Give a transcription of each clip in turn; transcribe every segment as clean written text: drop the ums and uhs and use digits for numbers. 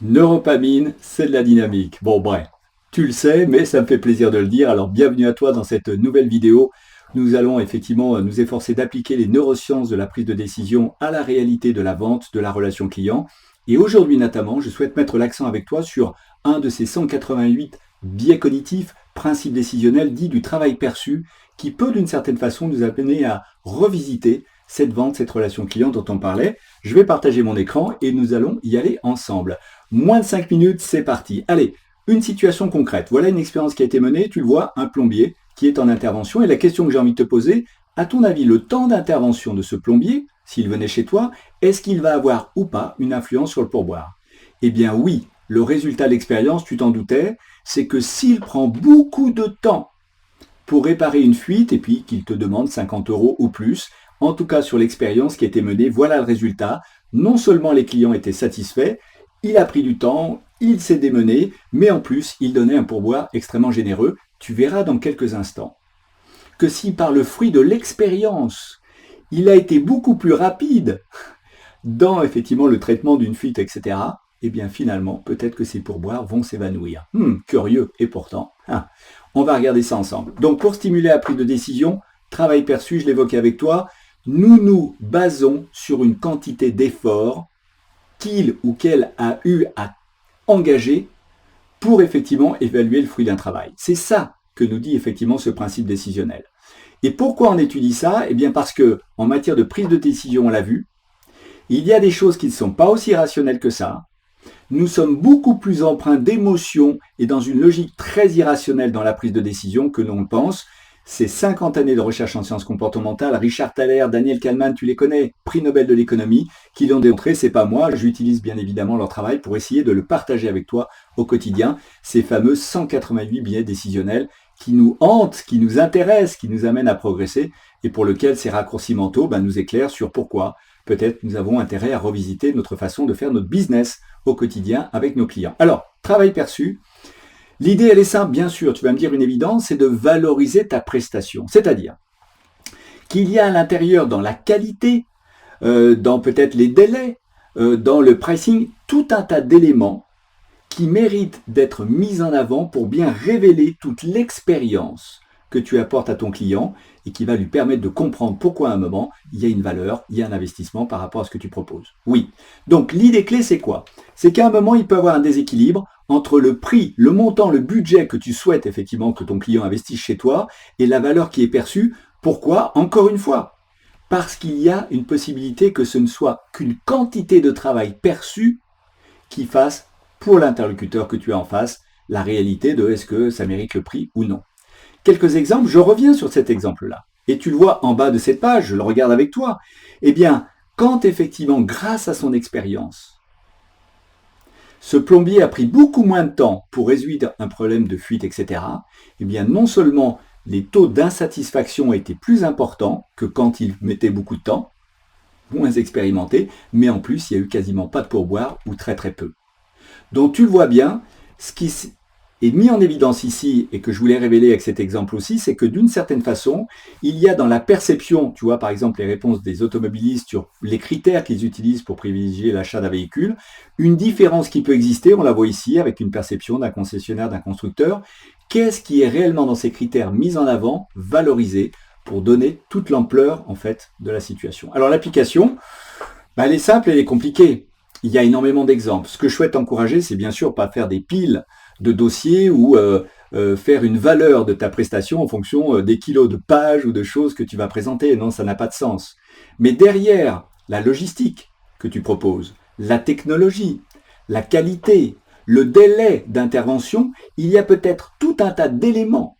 Neuropamine, c'est de la dynamique. Bon, bref, tu le sais, mais ça me fait plaisir de le dire. Alors, bienvenue à toi dans cette nouvelle vidéo. Nous allons effectivement nous efforcer d'appliquer les neurosciences de la prise de décision à la réalité de la vente, de la relation client. Et aujourd'hui, notamment, je souhaite mettre l'accent avec toi sur un de ces 188 biais cognitifs, principes décisionnels dits du travail perçu, qui peut d'une certaine façon nous amener à revisiter cette vente, cette relation client dont on parlait. Je vais partager mon écran et nous allons y aller ensemble. Moins de 5 minutes, c'est parti. Allez, une situation concrète. Voilà une expérience qui a été menée. Tu le vois, un plombier qui est en intervention. Et la question que j'ai envie de te poser, à ton avis, le temps d'intervention de ce plombier, s'il venait chez toi, est-ce qu'il va avoir ou pas une influence sur le pourboire? Eh bien oui, le résultat de l'expérience, tu t'en doutais, c'est que s'il prend beaucoup de temps pour réparer une fuite et puis qu'il te demande 50 € ou plus, en tout cas sur l'expérience qui a été menée, voilà le résultat. Non seulement les clients étaient satisfaits, il a pris du temps, il s'est démené, mais en plus, il donnait un pourboire extrêmement généreux. Tu verras dans quelques instants que si par le fruit de l'expérience, il a été beaucoup plus rapide dans effectivement le traitement d'une fuite, etc., eh bien finalement, peut-être que ces pourboires vont s'évanouir. Curieux, et pourtant. On va regarder ça ensemble. Donc pour stimuler la prise de décision, travail perçu, je l'évoquais avec toi, nous nous basons sur une quantité d'efforts qu'il ou qu'elle a eu à engager pour effectivement évaluer le fruit d'un travail. C'est ça que nous dit effectivement ce principe décisionnel. Et pourquoi on étudie ça? Eh bien parce que en matière de prise de décision, on l'a vu, il y a des choses qui ne sont pas aussi rationnelles que ça. Nous sommes beaucoup plus empreints d'émotions et dans une logique très irrationnelle dans la prise de décision que l'on le pense. Ces 50 années de recherche en sciences comportementales, Richard Thaler, Daniel Kahneman, tu les connais, prix Nobel de l'économie, qui l'ont démontré, c'est pas moi, j'utilise bien évidemment leur travail pour essayer de le partager avec toi au quotidien, ces fameux 188 biais décisionnels qui nous hantent, qui nous intéressent, qui nous amènent à progresser et pour lesquels ces raccourcis mentaux nous éclairent sur pourquoi peut-être nous avons intérêt à revisiter notre façon de faire notre business au quotidien avec nos clients. Alors, travail perçu, l'idée, elle est simple, bien sûr, tu vas me dire une évidence, c'est de valoriser ta prestation. C'est-à-dire qu'il y a à l'intérieur, dans la qualité, dans peut-être les délais, dans le pricing, tout un tas d'éléments qui méritent d'être mis en avant pour bien révéler toute l'expérience que tu apportes à ton client et qui va lui permettre de comprendre pourquoi à un moment, il y a une valeur, il y a un investissement par rapport à ce que tu proposes. Oui. Donc l'idée clé, c'est quoi? C'est qu'à un moment, il peut y avoir un déséquilibre entre le prix, le montant, le budget que tu souhaites effectivement que ton client investisse chez toi et la valeur qui est perçue. Pourquoi? Encore une fois, parce qu'il y a une possibilité que ce ne soit qu'une quantité de travail perçue qui fasse pour l'interlocuteur que tu as en face la réalité de est-ce que ça mérite le prix ou non. Quelques exemples, je reviens sur cet exemple-là. Et tu le vois en bas de cette page, je le regarde avec toi. Eh bien, quand effectivement, grâce à son expérience, ce plombier a pris beaucoup moins de temps pour résoudre un problème de fuite, etc., eh bien, non seulement les taux d'insatisfaction étaient plus importants que quand il mettait beaucoup de temps, moins expérimenté, mais en plus, il n'y a eu quasiment pas de pourboire ou très très peu. Donc tu le vois bien, ce qui est mis en évidence ici et que je voulais révéler avec cet exemple aussi, c'est que d'une certaine façon, il y a dans la perception, tu vois par exemple les réponses des automobilistes sur les critères qu'ils utilisent pour privilégier l'achat d'un véhicule, une différence qui peut exister, on la voit ici avec une perception d'un concessionnaire, d'un constructeur. Qu'est-ce qui est réellement dans ces critères mis en avant, valorisé, pour donner toute l'ampleur en fait de la situation. Alors l'application, elle est simple et elle est compliquée. Il y a énormément d'exemples. Ce que je souhaite encourager, c'est bien sûr pas faire des piles de dossiers ou faire une valeur de ta prestation en fonction des kilos de pages ou de choses que tu vas présenter. Non, ça n'a pas de sens. Mais derrière la logistique que tu proposes, la technologie, la qualité, le délai d'intervention, il y a peut-être tout un tas d'éléments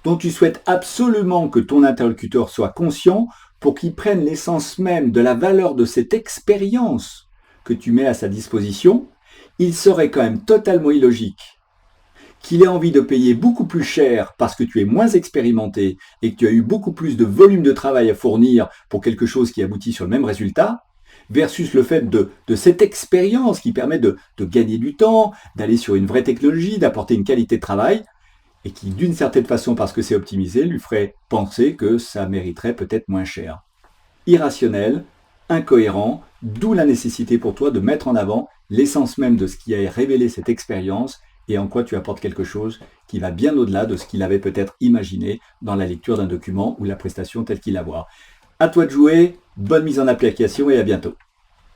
dont tu souhaites absolument que ton interlocuteur soit conscient pour qu'il prenne l'essence même de la valeur de cette expérience que tu mets à sa disposition. Il serait quand même totalement illogique qu'il ait envie de payer beaucoup plus cher parce que tu es moins expérimenté et que tu as eu beaucoup plus de volume de travail à fournir pour quelque chose qui aboutit sur le même résultat, versus le fait de cette expérience qui permet de gagner du temps, d'aller sur une vraie technologie, d'apporter une qualité de travail, et qui, d'une certaine façon, parce que c'est optimisé, lui ferait penser que ça mériterait peut-être moins cher. Irrationnel, incohérent, d'où la nécessité pour toi de mettre en avant l'essence même de ce qui a révélé cette expérience et en quoi tu apportes quelque chose qui va bien au-delà de ce qu'il avait peut-être imaginé dans la lecture d'un document ou la prestation telle qu'il la voit. À toi de jouer, bonne mise en application et à bientôt.